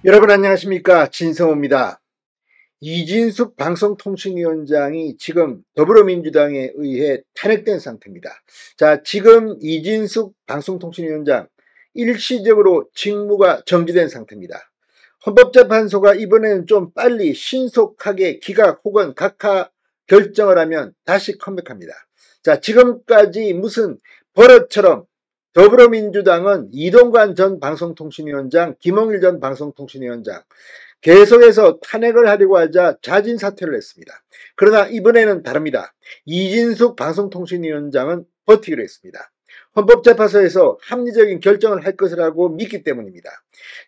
여러분 안녕하십니까, 진성호입니다. 이진숙 방송통신위원장이 지금 더불어민주당에 의해 탄핵된 상태입니다. 자, 지금 이진숙 방송통신위원장 일시적으로 직무가 정지된 상태입니다. 헌법재판소가 이번에는 좀 빨리 신속하게 기각 혹은 각하 결정을 하면 다시 컴백합니다. 자, 지금까지 무슨 버릇처럼 더불어민주당은 이동관 전 방송통신위원장, 김홍일 전 방송통신위원장 계속해서 탄핵을 하려고 하자 자진 사퇴를 했습니다. 그러나 이번에는 다릅니다. 이진숙 방송통신위원장은 버티기로 했습니다. 헌법재판소에서 합리적인 결정을 할 것이라고 믿기 때문입니다.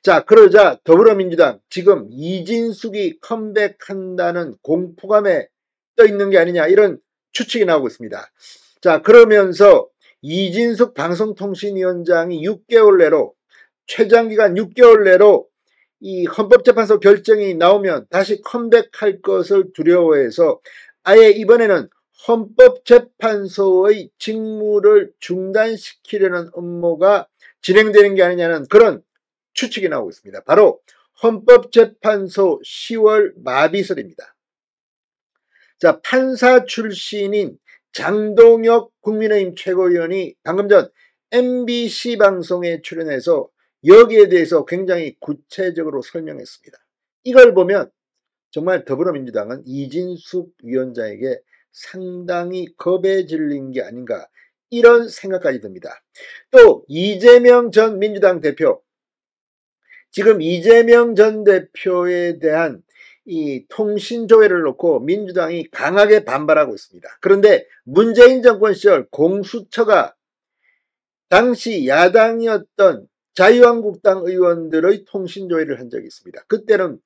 자, 그러자 더불어민주당 지금 이진숙이 컴백한다는 공포감에 떠 있는 게 아니냐, 이런 추측이 나오고 있습니다. 자, 그러면서 이진숙 방송통신위원장이 6개월 내로, 최장기간 6개월 내로 이 헌법재판소 결정이 나오면 다시 컴백할 것을 두려워해서 아예 이번에는 헌법재판소의 직무를 중단시키려는 음모가 진행되는 게 아니냐는 그런 추측이 나오고 있습니다. 바로 헌법재판소 10월 마비설입니다. 자, 판사 출신인 장동혁 국민의힘 최고위원이 방금 전 MBC 방송에 출연해서 여기에 대해서 굉장히 구체적으로 설명했습니다. 이걸 보면 정말 더불어민주당은 이진숙 위원장에게 상당히 겁에 질린 게 아닌가, 이런 생각까지 듭니다. 또 이재명 전 민주당 대표, 지금 이재명 전 대표에 대한 이 통신조회를 놓고 민주당이 강하게 반발하고 있습니다. 그런데 문재인 정권 시절 공수처가 당시 야당이었던 자유한국당 의원들의 통신조회를 한 적이 있습니다. 그때는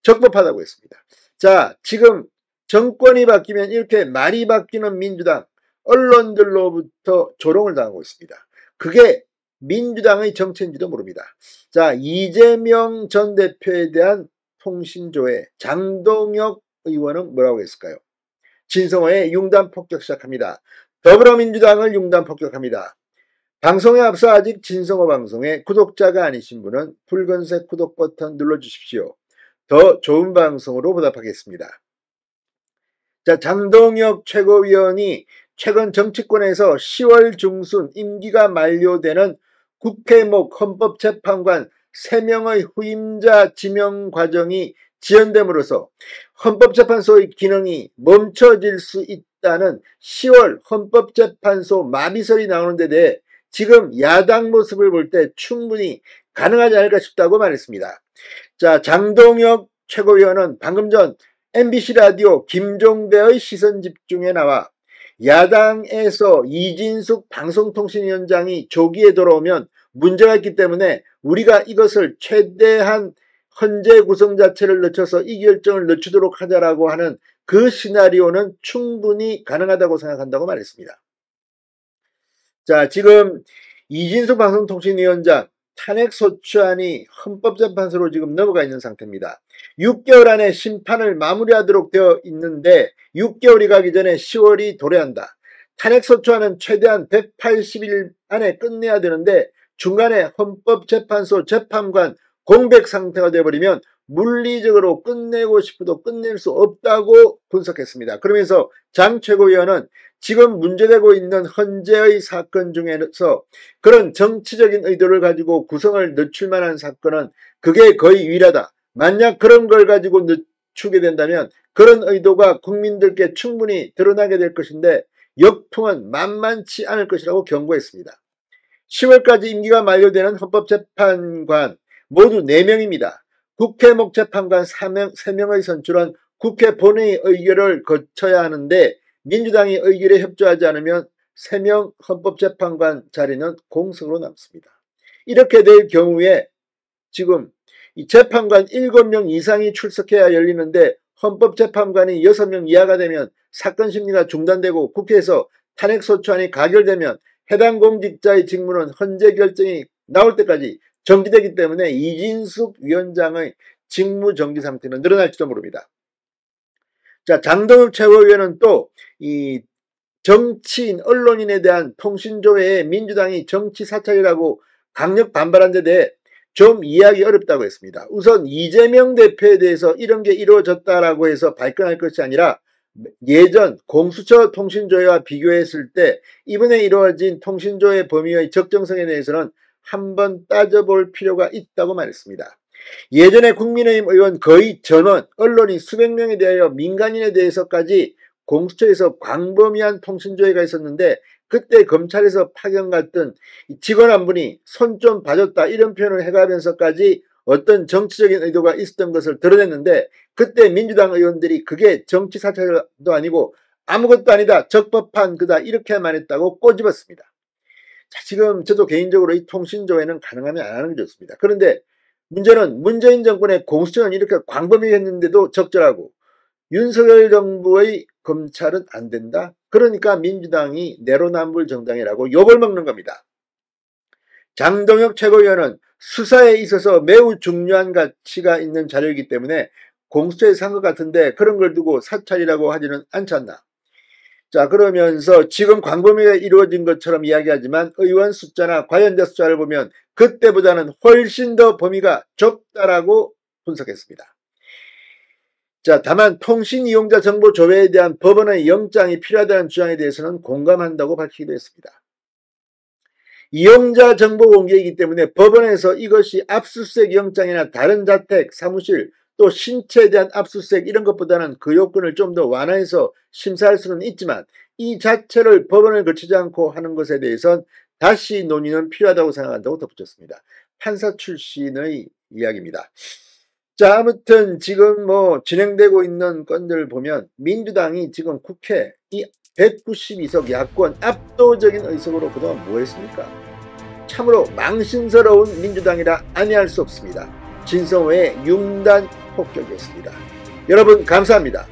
적법하다고 했습니다. 자, 지금 정권이 바뀌면 이렇게 말이 바뀌는 민주당, 언론들로부터 조롱을 당하고 있습니다. 그게 민주당의 정체인지도 모릅니다. 자, 이재명 전 대표에 대한 통신조회, 장동혁 의원은 뭐라고 했을까요? 진성호의 융단 폭격 시작합니다. 더불어민주당을 융단 폭격합니다. 방송에 앞서 아직 진성호 방송에 구독자가 아니신 분은 붉은색 구독 버튼 눌러주십시오. 더 좋은 방송으로 보답하겠습니다. 자, 장동혁 최고위원이 최근 정치권에서 10월 중순 임기가 만료되는 국회목 헌법재판관 3명의 후임자 지명 과정이 지연됨으로써 헌법재판소의 기능이 멈춰질 수 있다는 10월 헌법재판소 마비설이 나오는 데 대해 지금 야당 모습을 볼 때 충분히 가능하지 않을까 싶다고 말했습니다. 자, 장동혁 최고위원은 방금 전 MBC 라디오 김종배의 시선집중에 나와 야당에서 이진숙 방송통신위원장이 조기에 돌아오면 문제가 있기 때문에 우리가 이것을 최대한 헌재 구성 자체를 늦춰서 이 결정을 늦추도록 하자라고 하는 그 시나리오는 충분히 가능하다고 생각한다고 말했습니다. 자, 지금 이진숙 방송통신위원장 탄핵소추안이 헌법재판소로 지금 넘어가 있는 상태입니다. 6개월 안에 심판을 마무리하도록 되어 있는데 6개월이 가기 전에 10월이 도래한다. 탄핵소추안은 최대한 180일 안에 끝내야 되는데 중간에 헌법재판소 재판관 공백 상태가 되어버리면 물리적으로 끝내고 싶어도 끝낼 수 없다고 분석했습니다. 그러면서 장 최고위원은 지금 문제되고 있는 헌재의 사건 중에서 그런 정치적인 의도를 가지고 구성을 늦출 만한 사건은 그게 거의 유일하다. 만약 그런 걸 가지고 늦추게 된다면 그런 의도가 국민들께 충분히 드러나게 될 것인데 역풍은 만만치 않을 것이라고 경고했습니다. 10월까지 임기가 만료되는 헌법재판관 모두 4명입니다. 국회목 재판관 3명의 선출은 국회 본회의 의결을 거쳐야 하는데 민주당이 의결에 협조하지 않으면 3명 헌법재판관 자리는 공석으로 남습니다. 이렇게 될 경우에 지금 이 재판관 7명 이상이 출석해야 열리는데 헌법재판관이 6명 이하가 되면 사건 심리가 중단되고 국회에서 탄핵소추안이 가결되면 해당 공직자의 직무는 헌재 결정이 나올 때까지 정지되기 때문에 이진숙 위원장의 직무 정지 상태는 늘어날지도 모릅니다. 자, 장동혁 최고위원은 또 이 정치인, 언론인에 대한 통신조회에 민주당이 정치 사찰이라고 강력 반발한 데 대해 좀 이해하기 어렵다고 했습니다. 우선 이재명 대표에 대해서 이런 게 이루어졌다라고 해서 발끈할 것이 아니라 예전 공수처 통신조회와 비교했을 때 이번에 이루어진 통신조회 범위의 적정성에 대해서는 한번 따져볼 필요가 있다고 말했습니다. 예전에 국민의힘 의원 거의 전원, 언론인 수백 명에 대하여 민간인에 대해서까지 공수처에서 광범위한 통신조회가 있었는데 그때 검찰에서 파견 갔던 직원 한 분이 손 좀 봐줬다 이런 표현을 해가면서까지 어떤 정치적인 의도가 있었던 것을 드러냈는데 그때 민주당 의원들이 그게 정치 사찰도 아니고 아무것도 아니다 적법한 그다 이렇게만 했다고 꼬집었습니다. 자, 지금 저도 개인적으로 이 통신조회는 가능하면 안 하는 게 좋습니다. 그런데 문제는 문재인 정권의 공수처는 이렇게 광범위했는데도 적절하고 윤석열 정부의 검찰은 안 된다. 그러니까 민주당이 내로남불 정당이라고 욕을 먹는 겁니다. 장동혁 최고위원은 수사에 있어서 매우 중요한 가치가 있는 자료이기 때문에 공수처에서 한 것 같은데 그런 걸 두고 사찰이라고 하지는 않지 않나. 자, 그러면서 지금 광범위가 이루어진 것처럼 이야기하지만 의원 숫자나 관련자 숫자를 보면 그때보다는 훨씬 더 범위가 좁다라고 분석했습니다. 자, 다만 통신 이용자 정보 조회에 대한 법원의 영장이 필요하다는 주장에 대해서는 공감한다고 밝히기도 했습니다. 이용자 정보 공개이기 때문에 법원에서 이것이 압수수색 영장이나 다른 자택, 사무실, 또 신체에 대한 압수수색 이런 것보다는 그 요건을 좀 더 완화해서 심사할 수는 있지만 이 자체를 법원을 거치지 않고 하는 것에 대해서는 다시 논의는 필요하다고 생각한다고 덧붙였습니다. 판사 출신의 이야기입니다. 자, 아무튼 지금 진행되고 있는 건들을 보면 민주당이 지금 국회 이 192석 야권 압도적인 의석으로 그동안 뭐 했습니까? 참으로 망신스러운 민주당이라 아니할 수 없습니다. 진성호의 융단 폭격이었습니다. 여러분 감사합니다.